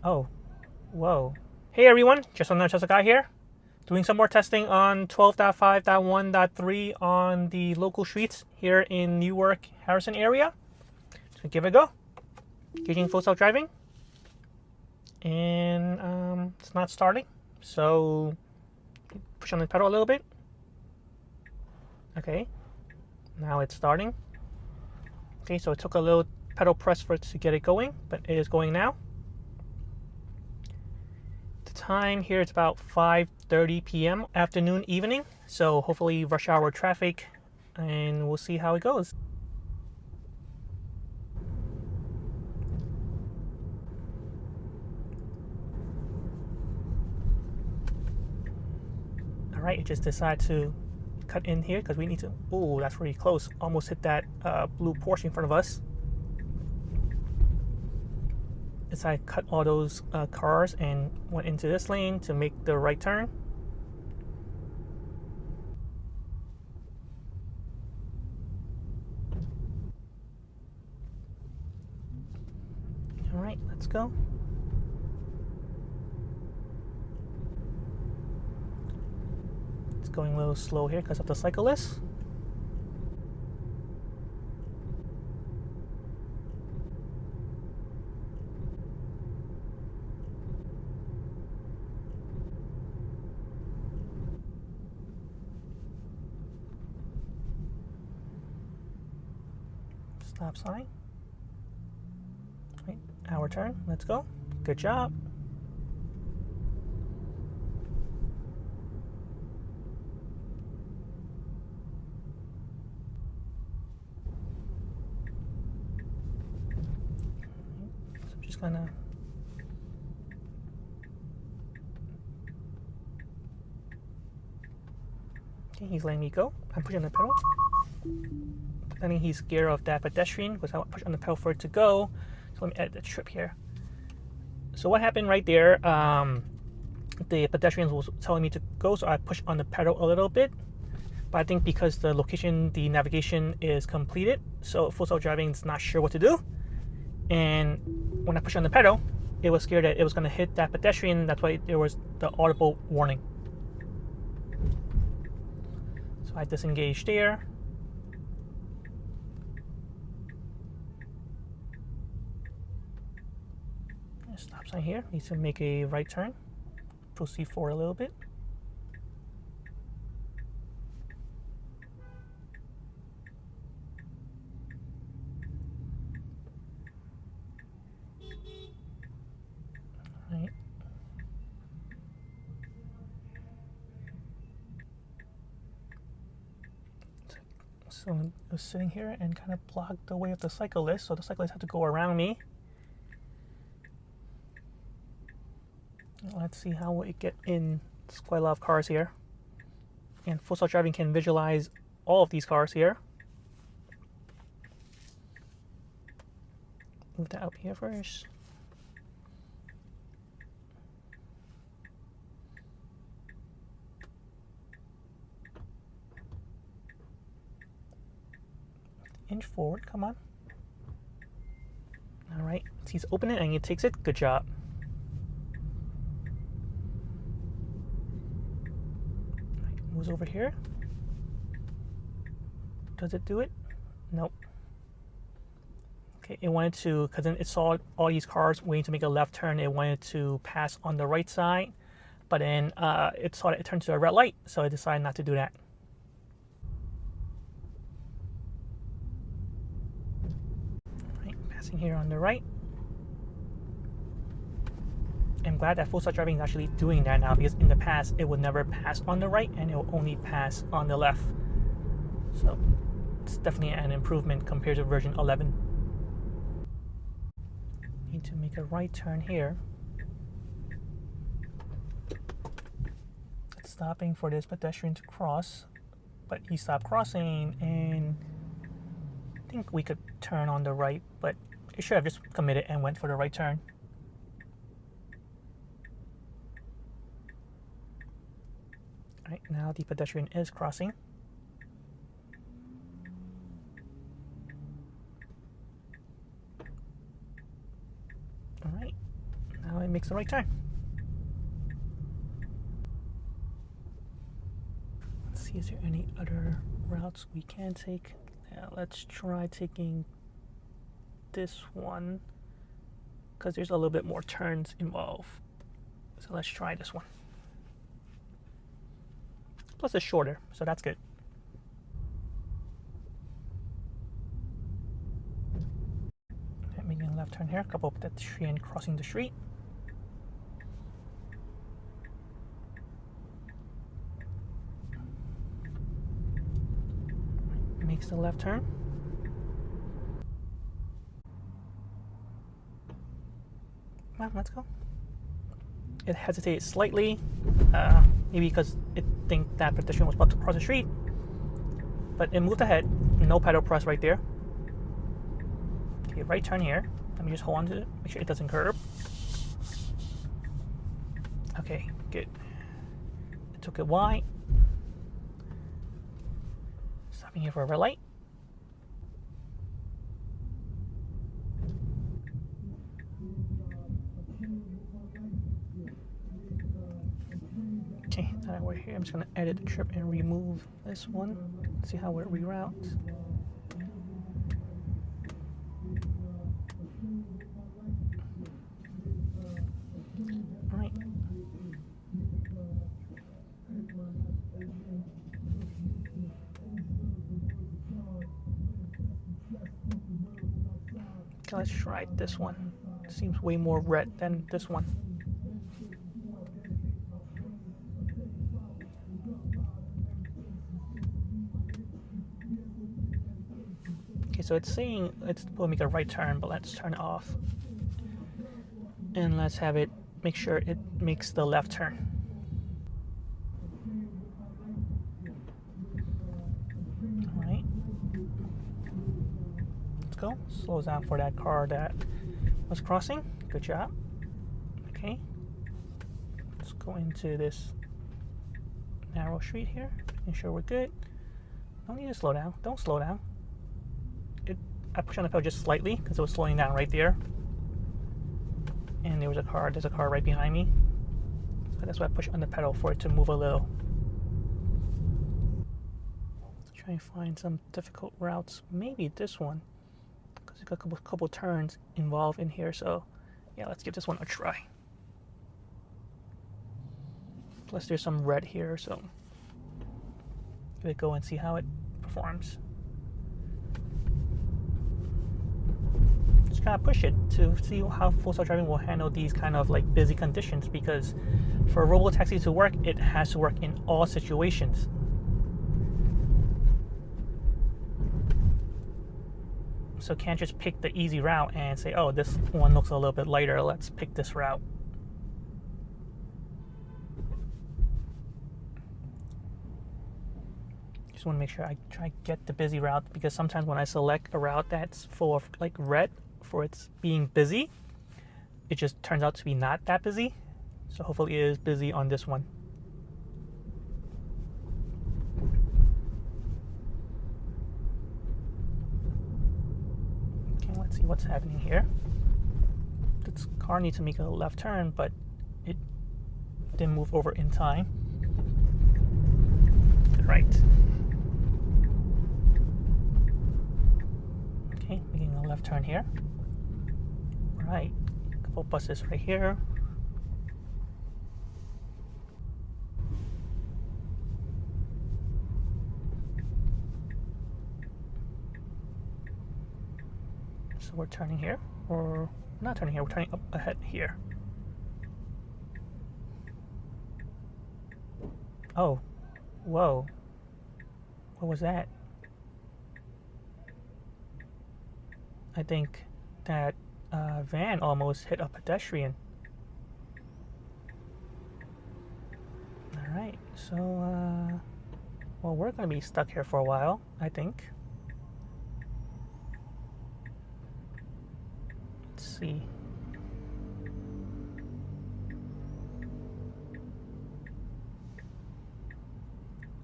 Oh, whoa. Hey everyone, just another Jessica here. Doing some more testing on 12.5.1.3 on the local streets here in Newark, Harrison area. So give it a go. Gauging full self driving. And it's not starting. So push on the pedal a little bit. Okay. Now it's starting. Okay, so it took a little pedal press for it to get it going, but it is going now. The time here is about 5:30 p.m. afternoon, evening. So hopefully rush hour traffic, and we'll see how it goes. All right, it just decided to cut in here because we need to. Oh, that's really close. Almost hit that blue Porsche in front of us. Decided to cut all those cars and went into this lane to make the right turn. All right, let's go. It's going a little slow here because of the cyclist. Stop sign. Right, our turn. Let's go. Good job. So I'm just gonna okay, he's letting me go. I'm pushing the pedal. I think he's scared of that pedestrian because I push on the pedal for it to go. So let me edit the trip here. So what happened right there? The pedestrian was telling me to go, so I pushed on the pedal a little bit. But I think because the location, the navigation is completed, so full self driving is not sure what to do. And when I pushed on the pedal, it was scared that it was going to hit that pedestrian. That's why there was the audible warning. So I disengaged there. Stop sign here. Needs to make a right turn. Proceed forward a little bit. Right. So I was sitting here and kind of blocked the way of the cyclist, so the cyclist had to go around me. Let's see how we get in. There's quite a lot of cars here. And full self driving can visualize all of these cars here. Move that up here first. Inch forward, come on. All right, he's opening it and he takes it. Good job. Moves over here. Does it do it? Nope. Okay, it wanted to, because then it saw all these cars waiting to make a left turn. It wanted to pass on the right side, but then it saw that it turned to a red light, so it decided not to do that. Right, passing here on the right. I'm glad that full self driving is actually doing that now, because in the past it would never pass on the right and it will only pass on the left. So it's definitely an improvement compared to version 11. Need to make a right turn here. It's stopping for this pedestrian to cross, but he stopped crossing, and I think we could turn on the right, but it should have just committed and went for the right turn. Right, now the pedestrian is crossing. All right, now it makes the right turn. Let's see, is there any other routes we can take? Yeah, let's try taking this one, because there's a little bit more turns involved. So let's try this one. Plus it's shorter, so that's good. Making a left turn here, a couple of pedestrians crossing the street. Makes the left turn. Well, let's go. It hesitated slightly, maybe because it think that pedestrian was about to cross the street, but it moved ahead. No pedal press right there. Okay, right turn here. Let me just hold on to it, make sure it doesn't curb. Okay, good. It took it wide. Stopping here for a red light. Okay, now that we're here, I'm just gonna edit the trip and remove this one. See how it reroutes. Alright. Okay, let's try this one. Seems way more red than this one. Okay, so it's saying it's will make a right turn, but let's turn it off. And let's have it make sure it makes the left turn. Alright. Let's go. Slows down for that car that was crossing. Good job. Okay. Let's go into this narrow street here. Make sure we're good. Don't need to slow down. Don't slow down. I pushed on the pedal just slightly because it was slowing down right there. And there's a car right behind me. So that's why I pushed on the pedal for it to move a little. Let's try and find some difficult routes. Maybe this one, because it's got a couple turns involved in here. So yeah, let's give this one a try. Plus there's some red here, so give it a go and see how it performs. Just kind of push it to see how full self-driving will handle these kind of like busy conditions, because for a robotaxi to work, it has to work in all situations. So can't just pick the easy route and say, oh, this one looks a little bit lighter, let's pick this route. Just want to make sure I try to get the busy route, because sometimes when I select a route that's full of like red for its being busy, it just turns out to be not that busy. So hopefully it is busy on this one. Okay, let's see what's happening here. This car needs to make a left turn, but it didn't move over in time. Right. Okay, making a left turn here. Right, a couple buses right here. So we're turning here, or not turning here, we're turning up ahead here. Oh, whoa, what was that? I think that van almost hit a pedestrian. Alright, so well, we're gonna be stuck here for a while, I think. Let's see.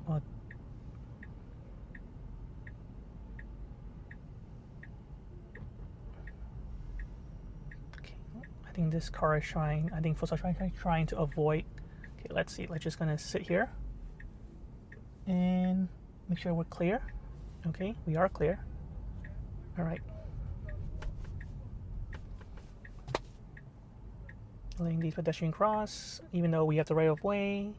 Well, think this car is trying, I think Full Self Driving is trying to avoid. Okay, let's see. Let's just gonna sit here and make sure we're clear. Okay, we are clear. All right. Letting these pedestrian cross, even though we have the right of way.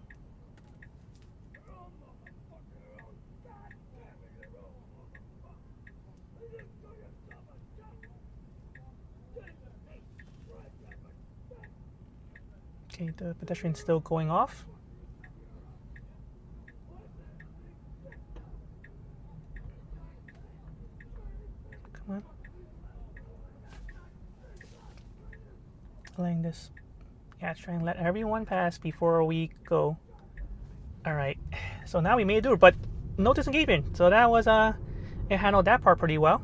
Okay, the pedestrian's still going off. Come on. Letting this, yeah, try and let everyone pass before we go. All right, so now we made it through, but no disengagement. So that was it handled that part pretty well.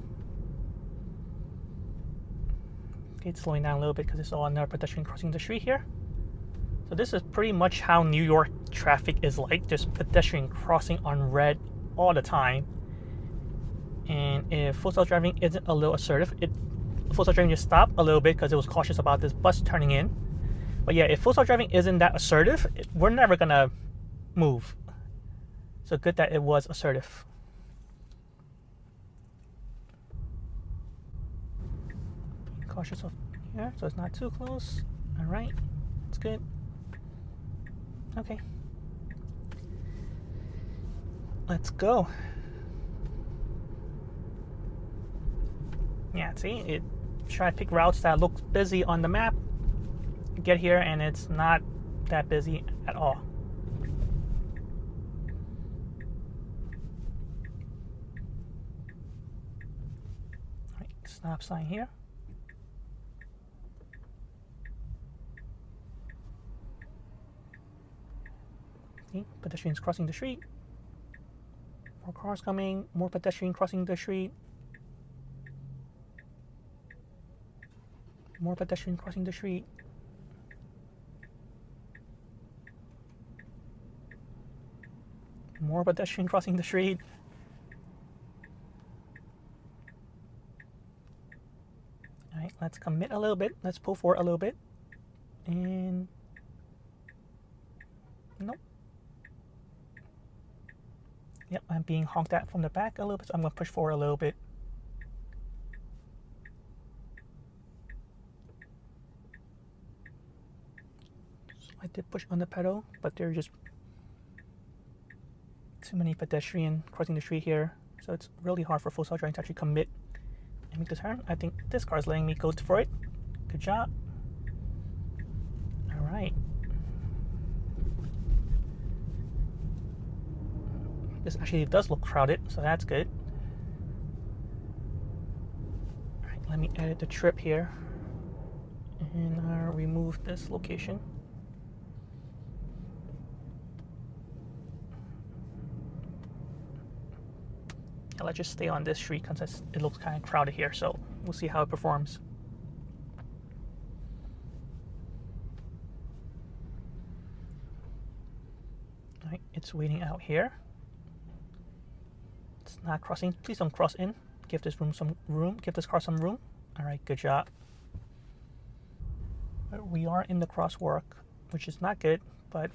Okay, it's slowing down a little bit because it's all another pedestrian crossing the street here. So this is pretty much how New York traffic is like, just pedestrian crossing on red all the time. And if Full Self Driving isn't a little assertive, Full Self Driving just stopped a little bit because it was cautious about this bus turning in. But yeah, if Full Self Driving isn't that assertive, we're never gonna move. So good that it was assertive. Being cautious of here, so it's not too close. All right, that's good. Okay, let's go. Yeah, see, it try to pick routes that look busy on the map. Get here and it's not that busy at all. All right, stop sign here. See, pedestrians crossing the street. More cars coming, more pedestrian crossing the street. More pedestrian crossing the street. More pedestrian crossing the street. All right, let's commit a little bit. Let's pull forward a little bit. And nope. Yep, I'm being honked at from the back a little bit, so I'm going to push forward a little bit. So I did push on the pedal, but there's just too many pedestrians crossing the street here, so it's really hard for Full Self Driving to actually commit and make the turn. I think this car is letting me go for it. Good job. All right. This actually does look crowded, so that's good. All right, let me edit the trip here and remove this location. Yeah, let's just stay on this street because it looks kind of crowded here, so we'll see how it performs. All right, it's waiting out here. It's not crossing. Please don't cross in. Give this room some room. Give this car some room. All right, good job. We are in the crosswalk, which is not good, but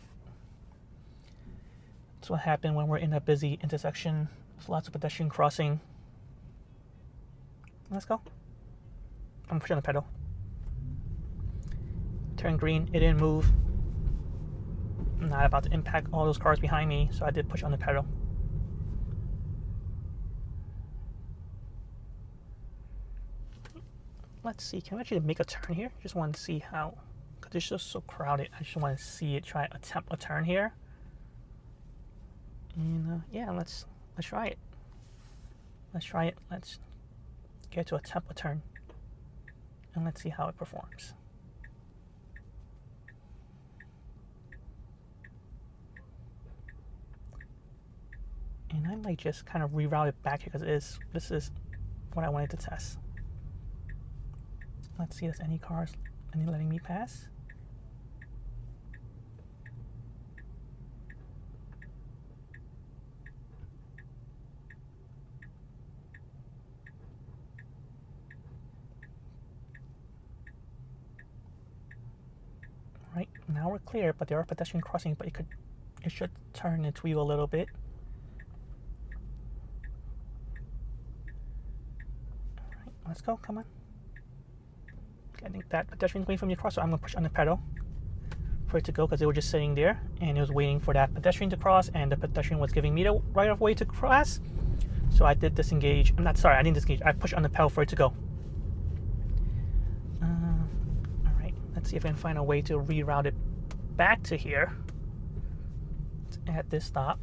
that's what happens when we're in a busy intersection. There's lots of pedestrian crossing. Let's go. I'm pushing the pedal. Turn green. It didn't move. I'm not about to impact all those cars behind me, so I did push on the pedal. Let's see, can we actually make a turn here? Just want to see how, because it's just so crowded. I just want to see it try attempt a turn here. And yeah, let's try it. Let's try it. Let's get to attempt a turn. And let's see how it performs. And I might just kind of reroute it back here because this is what I wanted to test. Let's see if there's any cars letting me pass. Right, now we're clear, but there are pedestrian crossing, but it should turn its wheel a little bit. Alright, let's go, come on. Okay, I think that pedestrian's waiting for me to cross, so I'm gonna push on the pedal for it to go, because they were just sitting there and it was waiting for that pedestrian to cross, and the pedestrian was giving me the right of way to cross. So I did disengage. I'm not sorry, I didn't disengage. I pushed on the pedal for it to go. Alright, let's see if I can find a way to reroute it back to here at this stop.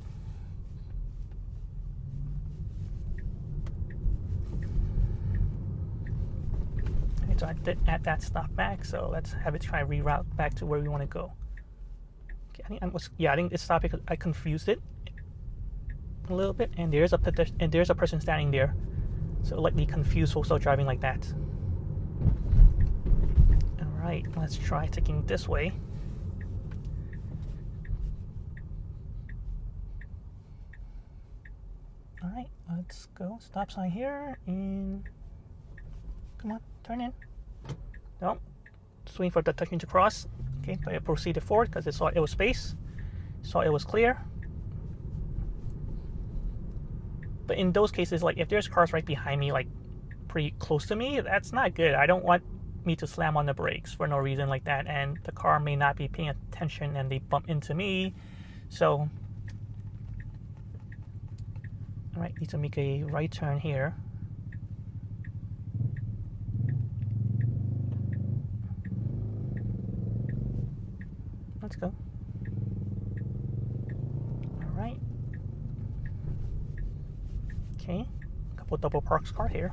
Okay, so I did add that stop back, so let's have it try reroute back to where we want to go. Okay, I think it stopped because I confused it a little bit, and there's a person standing there, so likely confused wholesale driving like that. All right, let's try taking this way. All right, let's go. Stop sign here, and come on, turn in. No, just waiting for the pedestrian to cross. Okay, but I proceeded forward because it saw it was space, saw it was clear. But in those cases, like if there's cars right behind me, like pretty close to me, that's not good. I don't want me to slam on the brakes for no reason like that, and the car may not be paying attention and they bump into me. So, all right, need to make a right turn here. Let's go. All right. Okay, a couple double parks car here.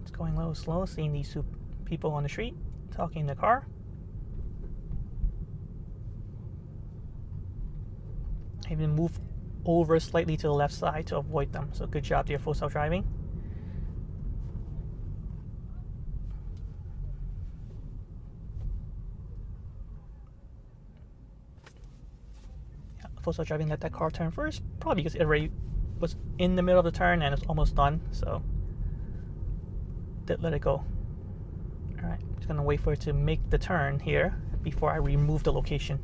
It's going low, slow, seeing these two people on the street talking in the car. I even move over slightly to the left side to avoid them. So good job there, full self driving. Full self driving, let that car turn first, probably because it already was in the middle of the turn and it's almost done, so did let it go. All right, just gonna wait for it to make the turn here before I remove the location.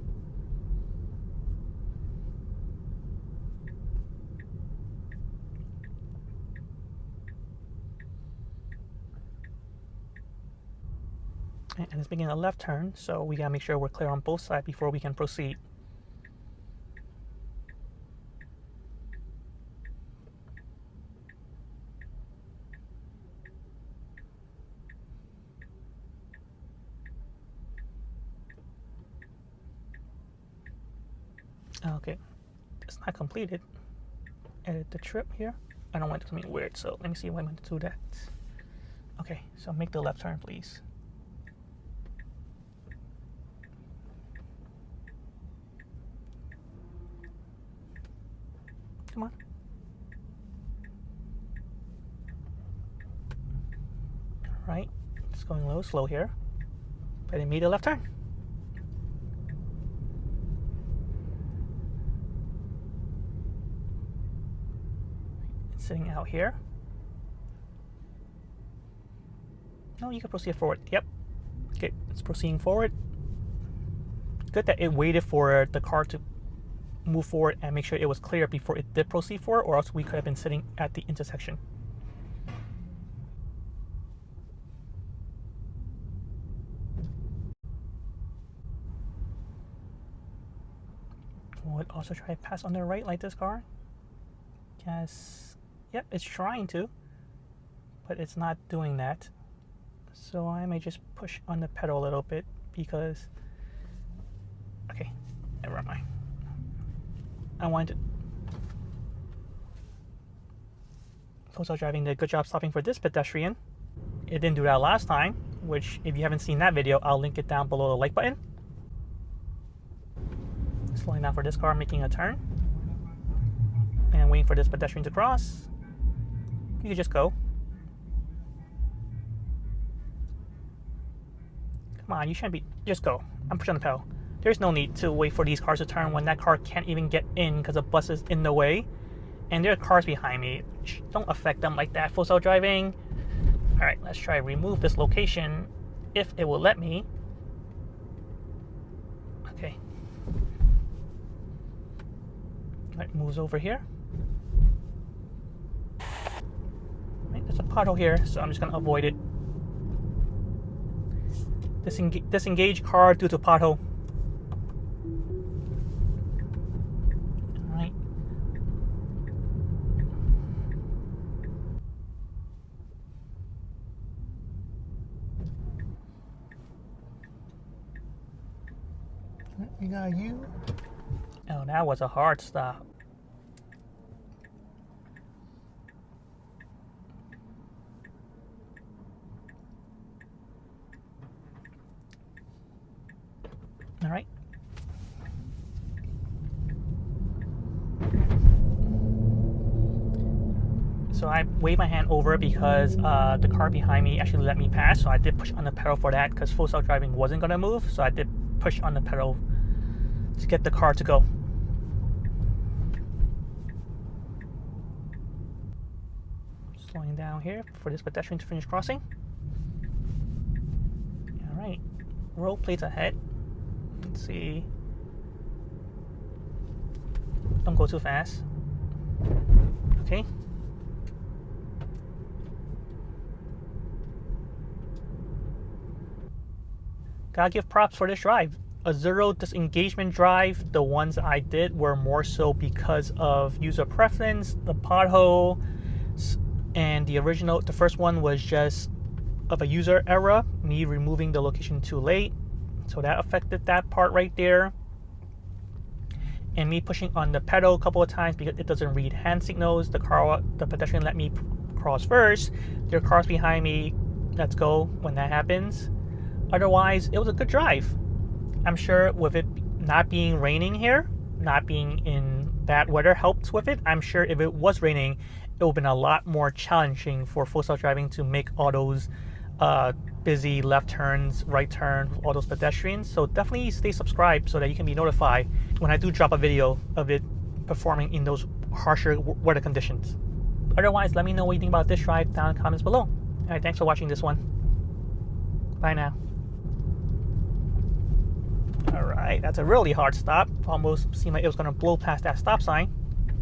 And it's making a left turn, so we gotta make sure we're clear on both sides before we can proceed. Okay, it's not completed. Edit the trip here. I don't want it to be weird, so let me see if I'm going to do that. Okay, so make the left turn, please. Come on. All right, it's going low, slow here, but it made a left turn. Sitting out here. No, you can proceed forward. Yep. Okay, it's proceeding forward. Good that it waited for the car to move forward and make sure it was clear before it did proceed forward, or else we could have been sitting at the intersection. Would also try to pass on the right like this car. Yes. Yep, it's trying to, but it's not doing that. So I may just push on the pedal a little bit because, okay, never mind. I wanted Full Self Driving did a good job stopping for this pedestrian. It didn't do that last time, which if you haven't seen that video, I'll link it down below the like button. Slowing down for this car, making a turn. And waiting for this pedestrian to cross. You can just go. Come on, you shouldn't be. Just go. I'm pushing the pedal. There's no need to wait for these cars to turn when that car can't even get in because the bus is in the way. and there are cars behind me. Don't affect them like that, full self-driving. All right, let's try remove this location if it will let me. Okay. All right, moves over here. All right, there's a pothole here, so I'm just gonna avoid it. Disengage car due to pothole. All right. We got you. Oh, that was a hard stop. All right. So I waved my hand over because the car behind me actually let me pass. So I did push on the pedal for that because full self-driving wasn't going to move. So I did push on the pedal to get the car to go. Slowing down here for this pedestrian to finish crossing. All right. Roll plates ahead. Let's see. Don't go too fast. Okay. Gotta give props for this drive. A zero disengagement drive. The ones I did were more so because of user preference, the pothole, and the first one was just of a user error, me removing the location too late. So that affected that part right there. And me pushing on the pedal a couple of times because it doesn't read hand signals. The pedestrian let me cross first. There are cars behind me. Let's go when that happens. Otherwise, it was a good drive. I'm sure with it not being raining here, not being in bad weather helped with it. I'm sure if it was raining, it would have been a lot more challenging for full self-driving to make all those busy left turns, right turn, all those pedestrians. So definitely stay subscribed so that you can be notified when I do drop a video of it performing in those harsher weather conditions. Otherwise, let me know what you think about this drive down in the comments below. All right, thanks for watching this one. Bye now. All right, that's a really hard stop. Almost seemed like it was going to blow past that stop sign.